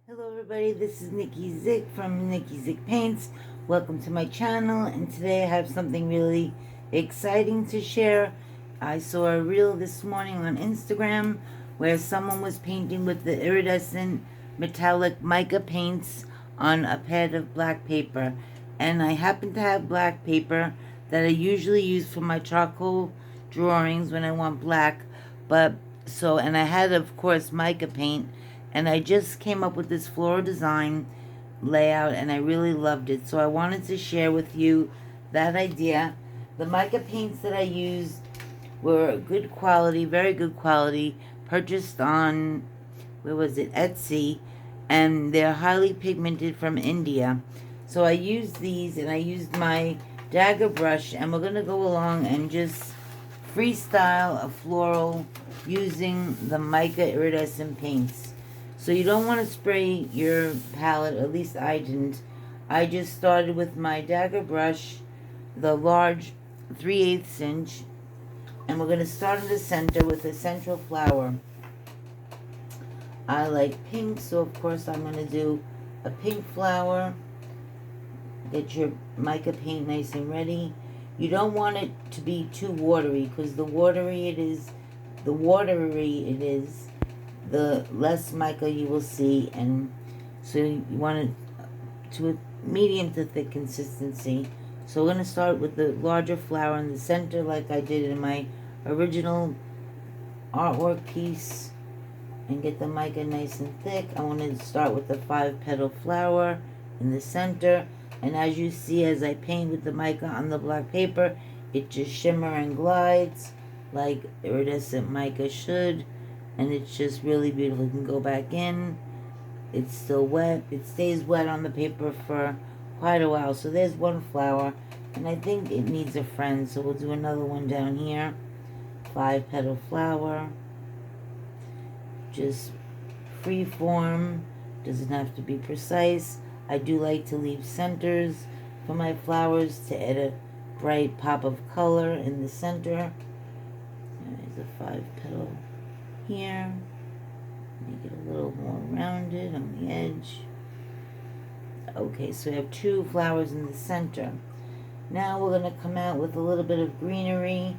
Hello everybody, this is Nikki Zick from Nikki Zick Paints. Welcome to my channel, and today I have something really exciting to share. I saw a reel this morning on Instagram where someone was painting with the iridescent metallic mica paints on a pad of black paper. And I happen to have black paper that I usually use for my charcoal drawings when I want black, and I had, of course, mica paint, and I just came up with this floral design layout, and I really loved it. So I wanted to share with you that idea. The mica paints that I used were good quality, very good quality, purchased on, Etsy, and they're highly pigmented from India. So I used these, and I used my dagger brush, and we're going to go along and just freestyle a floral using the mica iridescent paints. So you don't want to spray your palette, at least I didn't. I just started with my dagger brush, the large 3/8 inch, and we're going to start in the center with a central flower. I like pink, so of course I'm going to do a pink flower. Get your mica paint nice and ready. You don't want it to be too watery, because the waterier it is, the less mica you will see. And so you want it to a medium to thick consistency. So we're going to start with the larger flower in the center, like I did in my original artwork piece, and get the mica nice and thick. I want to start with the 5-petal flower in the center, and as you see, as I paint with the mica on the black paper, it just shimmer and glides like iridescent mica should, and it's just really beautiful. You can go back in. It's still wet. It stays wet on the paper for quite a while. So there's one flower, and I think it needs a friend, so we'll do another one down here. 5-petal flower. Just free form, doesn't have to be precise. I do like to leave centers for my flowers to add a bright pop of color in the center. There's a 5-petal here. Make it a little more rounded on the edge. Okay, so we have 2 flowers in the center. Now we're going to come out with a little bit of greenery,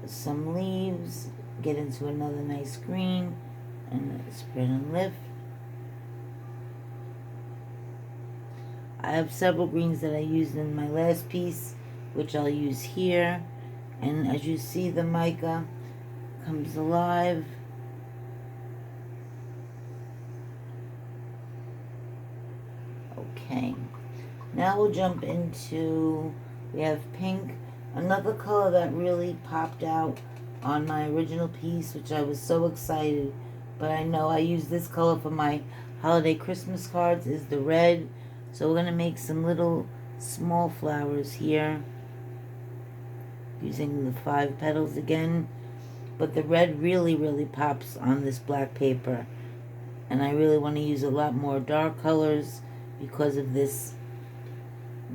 some leaves, get into another nice green, and spread and lift. I have several greens that I used in my last piece, which I'll use here. And as you see, the mica comes alive. Okay, now we'll jump into, we have pink, another color that really popped out on my original piece, which I was so excited, but I know I use this color for my holiday Christmas cards, is the red. So we're going to make some little small flowers here using the 5 petals again, but the red really pops on this black paper, and I really want to use a lot more dark colors because of this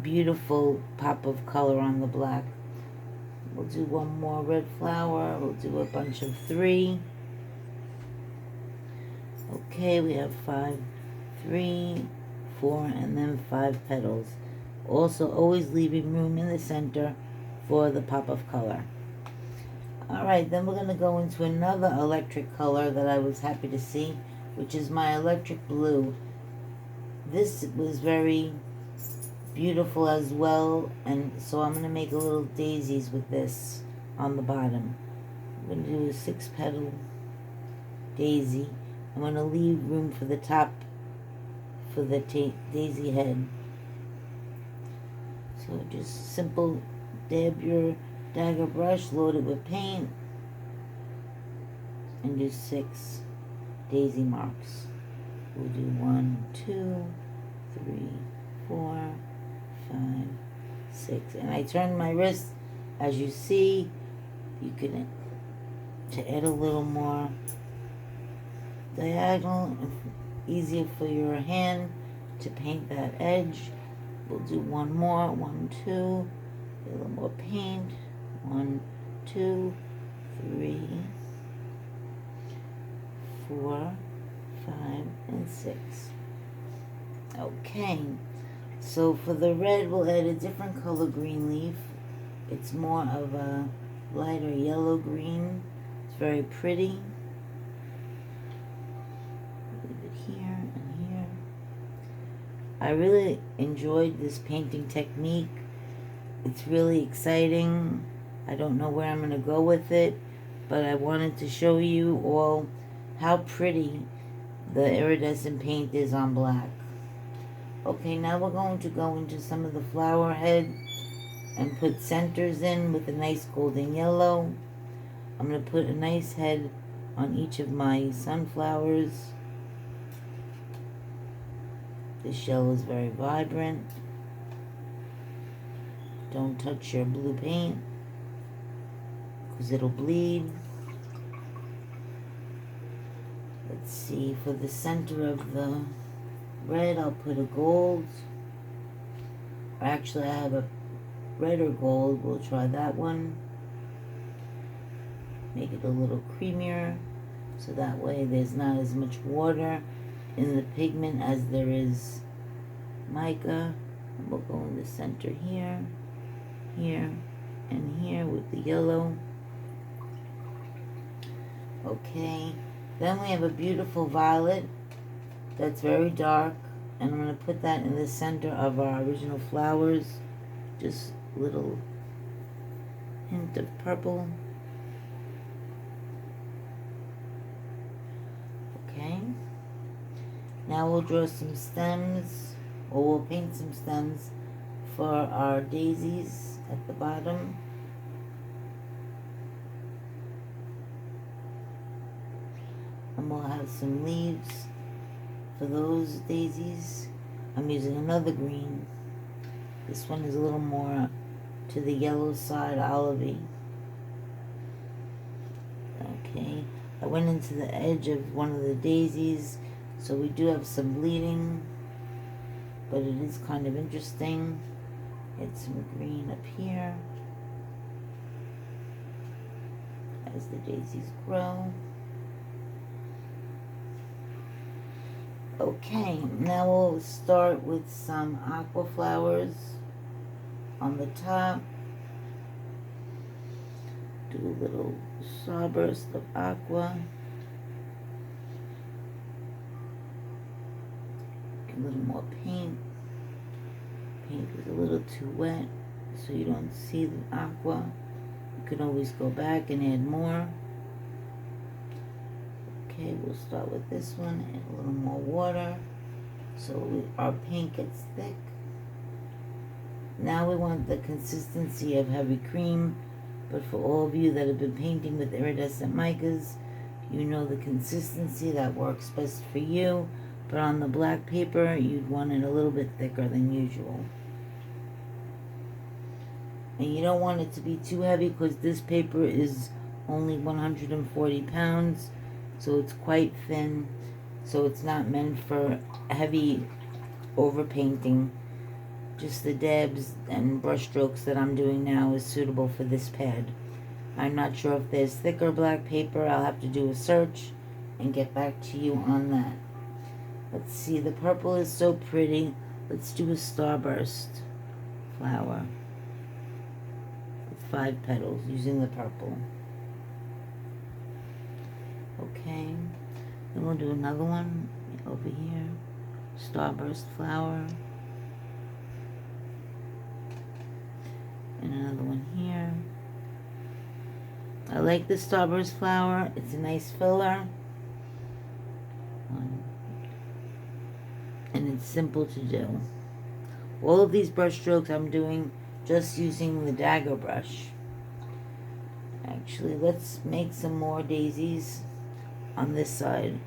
beautiful pop of color on the black. We'll do one more red flower. We'll do a bunch of 3. Okay, we have 5, 3, 4, and then 5 petals. Also, always leaving room in the center for the pop of color. Alright, then we're going to go into another electric color that I was happy to see, which is my electric blue. This was very beautiful as well, and so I'm going to make a little daisies with this on the bottom. I'm going to do a 6-petal daisy. I'm going to leave room for the top for the daisy head. So just simple, dab your dagger brush, load it with paint, and do 6 daisy marks. We'll do 1, 2, 3, 4, 5, 6. And I turn my wrist, as you see. You can, to add a little more diagonal, easier for your hand to paint that edge. We'll do one more, 1, 2, a little more paint, 1, 2, 3, 4, 5, and 6. Okay, so for the red, we'll add a different color green leaf. It's more of a lighter yellow green. It's very pretty. Leave it here and here. I really enjoyed this painting technique. It's really exciting. I don't know where I'm going to go with it, but I wanted to show you all how pretty the iridescent paint is on black. Okay, now we're going to go into some of the flower head and put centers in with a nice golden yellow. I'm going to put a nice head on each of my sunflowers. This yellow is very vibrant. Don't touch your blue paint because it'll bleed. Let's see, for the center of the red, I'll put a gold. Or actually, I have a red or gold. We'll try that one. Make it a little creamier, so that way there's not as much water in the pigment as there is mica. And we'll go in the center here, here, and here with the yellow. Okay, then we have a beautiful violet that's very dark, and I'm going to put that in the center of our original flowers. Just a little hint of purple. Okay, now we'll draw some stems, or we'll paint some stems for our daisies at the bottom. And we'll have some leaves for those daisies. I'm using another green. This one is a little more to the yellow side, olivey. Okay, I went into the edge of one of the daisies, so we do have some bleeding, but it is kind of interesting. Get some green up here as the daisies grow. Okay, now we'll start with some aqua flowers on the top. Do a little starburst of aqua. Get a little more paint. Paint is a little too wet, so you don't see the aqua. You can always go back and add more. Okay, we'll start with this one, add a little more water so our paint gets thick. Now we want the consistency of heavy cream, but for all of you that have been painting with iridescent micas, you know the consistency that works best for you, but on the black paper, you'd want it a little bit thicker than usual. And you don't want it to be too heavy because this paper is only 140 pounds. So it's quite thin, so it's not meant for heavy overpainting. Just the dabs and brush strokes that I'm doing now is suitable for this pad. I'm not sure if there's thicker black paper. I'll have to do a search and get back to you on that. Let's see, the purple is so pretty. Let's do a starburst flower with 5 petals using the purple. Okay, then we'll do another one over here, starburst flower, and another one here. I like the starburst flower, it's a nice filler, and it's simple to do. All of these brush strokes I'm doing just using the dagger brush. Actually, let's make some more daisies on this side.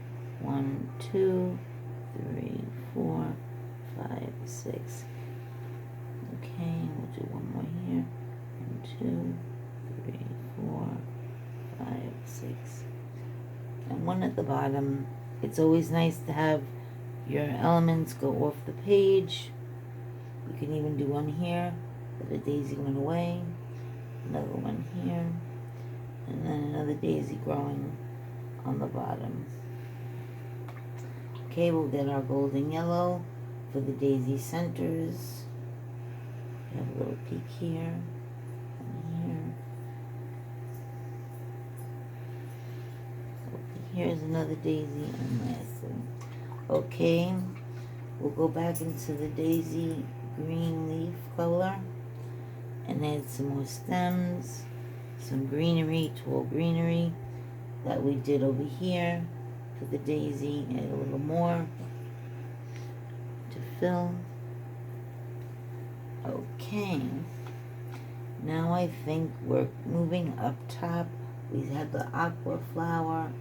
1, 2, 3, 4, 5, 6. Okay, we'll do one more here. 1, 2, 3, 4, 5, 6. And one at the bottom. It's always nice to have your elements go off the page. You can even do one here, but the daisy went away. Another one here. And then another daisy growing on the bottom. Okay, we'll get our golden yellow for the daisy centers. We have a little peak here and here. Here's another daisy, and lastly. Okay, we'll go back into the daisy green leaf color and add some more stems, some greenery, tall greenery that we did over here for the daisy. Add a little more to fill. Okay, now I think we're moving up top. We had the aqua flower.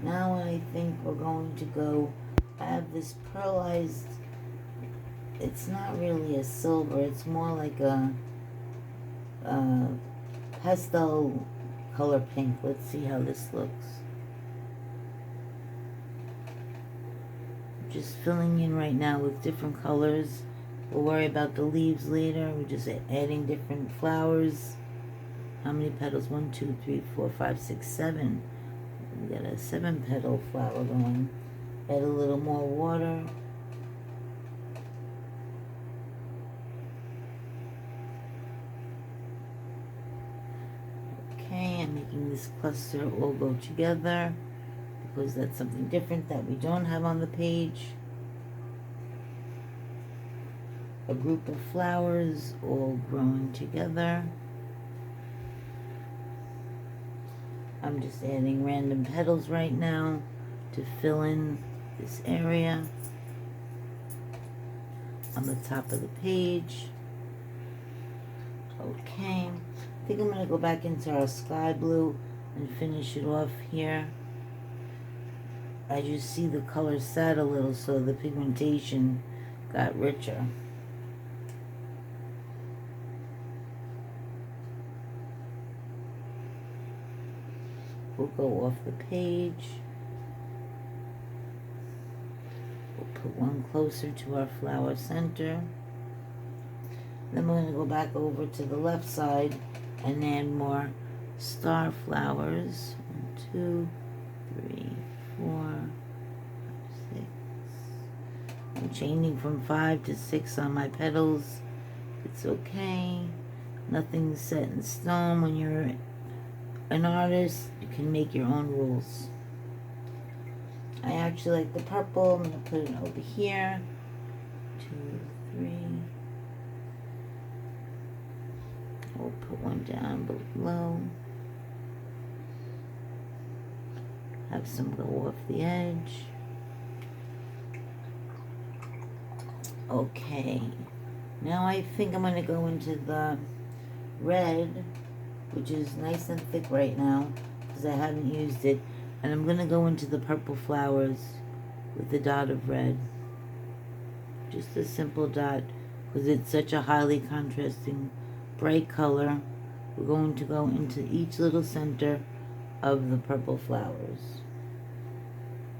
Now I think we're going to go, I have this pearlized, it's not really a silver, it's more like a pastel color pink. Let's see how this looks. Just filling in right now with different colors. We'll worry about the leaves later. We're just adding different flowers. How many petals? 1, 2, 3, 4, 5, 6, 7. We got a 7-petal flower going. Add a little more water. Okay, I'm making this cluster all go together because that's something different that we don't have on the page. A group of flowers all growing together. I'm just adding random petals right now to fill in this area on the top of the page. Okay, I think I'm going to go back into our sky blue and finish it off here. As you see, the color sat a little, so the pigmentation got richer. We'll go off the page. We'll put one closer to our flower center. Then we're going to go back over to the left side and add more star flowers. 1, 2, 3, 4, 5, 6. I'm changing from 5 to 6 on my petals. It's okay. Nothing's set in stone. When you're an artist, you can make your own rules. I actually like the purple. I'm going to put it over here. 2, 3. We'll put one down below. Have some go off the edge. Okay. Now I think I'm going to go into the red, which is nice and thick right now because I haven't used it. And I'm going to go into the purple flowers with the dot of red. Just a simple dot because it's such a highly contrasting bright color. We're going to go into each little center of the purple flowers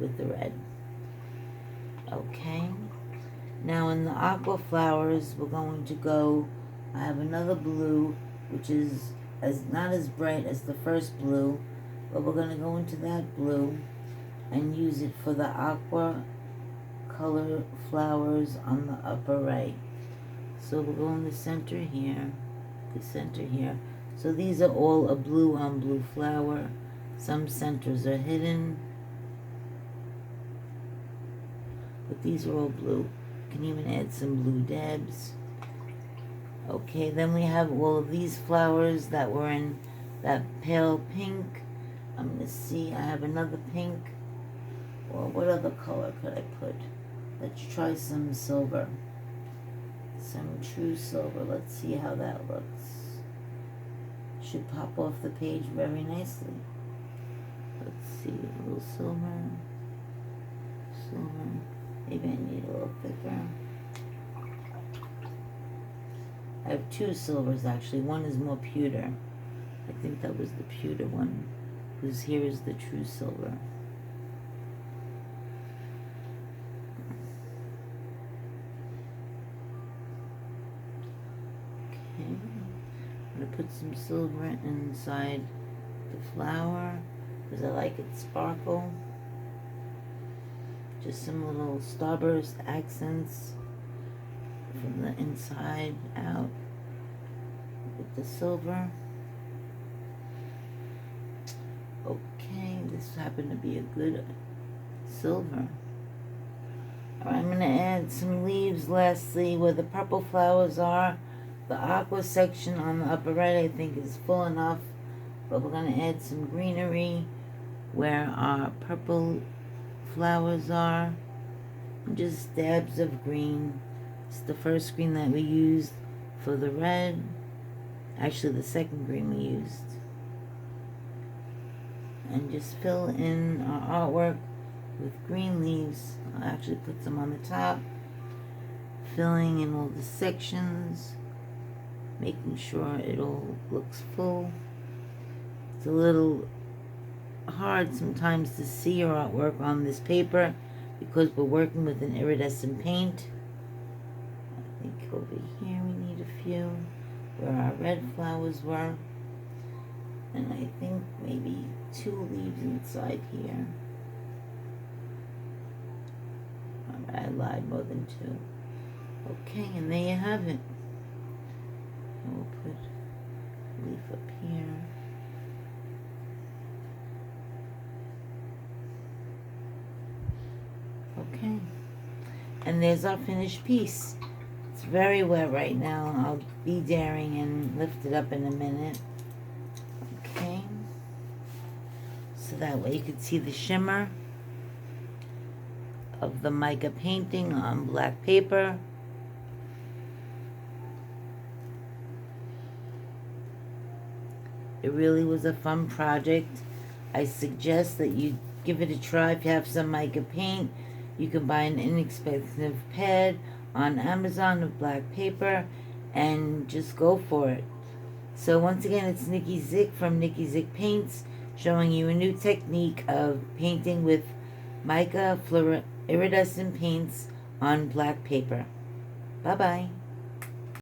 with the red. Okay. Now in the aqua flowers, we're going to go, I have another blue, which is not as bright as the first blue, but we're going to go into that blue and use it for the aqua color flowers on the upper right. So we'll go in the center here, the center here. So these are all a blue on blue flower. Some centers are hidden, but these are all blue. You can even add some blue dabs. Okay, then we have all of these flowers that were in that pale pink. I'm going to see, I have another pink. Or what other color could I put? Let's try some silver. Some true silver. Let's see how that looks. Should pop off the page very nicely. Let's see, a little silver. Silver. Maybe I need a little thicker. I have 2 silvers actually. One is more pewter. I think that was the pewter one. Because here is the true silver. Okay. I'm going to put some silver inside the flower because I like it sparkle. Just some little starburst accents from the inside out with the silver. Okay, this happened to be a good silver. Alright, I'm going to add some leaves lastly where the purple flowers are. The aqua section on the upper right I think is full enough, but we're going to add some greenery where our purple flowers are. And just dabs of green. It's the first green that we used for the red. Actually, the second green we used. And just fill in our artwork with green leaves. I'll actually put some on the top. Filling in all the sections. Making sure it all looks full. It's a little hard sometimes to see your artwork on this paper because we're working with an iridescent paint. I think over here we need a few where our red flowers were. And I think maybe 2 leaves inside here. I lied, more than 2. Okay, and there you have it. And we'll put a leaf up here. Okay, and there's our finished piece. It's very wet right now. I'll be daring and lift it up in a minute. Okay, so that way you can see the shimmer of the mica painting on black paper. It really was a fun project. I suggest that you give it a try. If you have some mica paint, you can buy an inexpensive pad on Amazon of black paper and just go for it. So once again, it's Nikki Zick from Nikki Zick Paints, showing you a new technique of painting with mica iridescent paints on black paper. Bye-bye.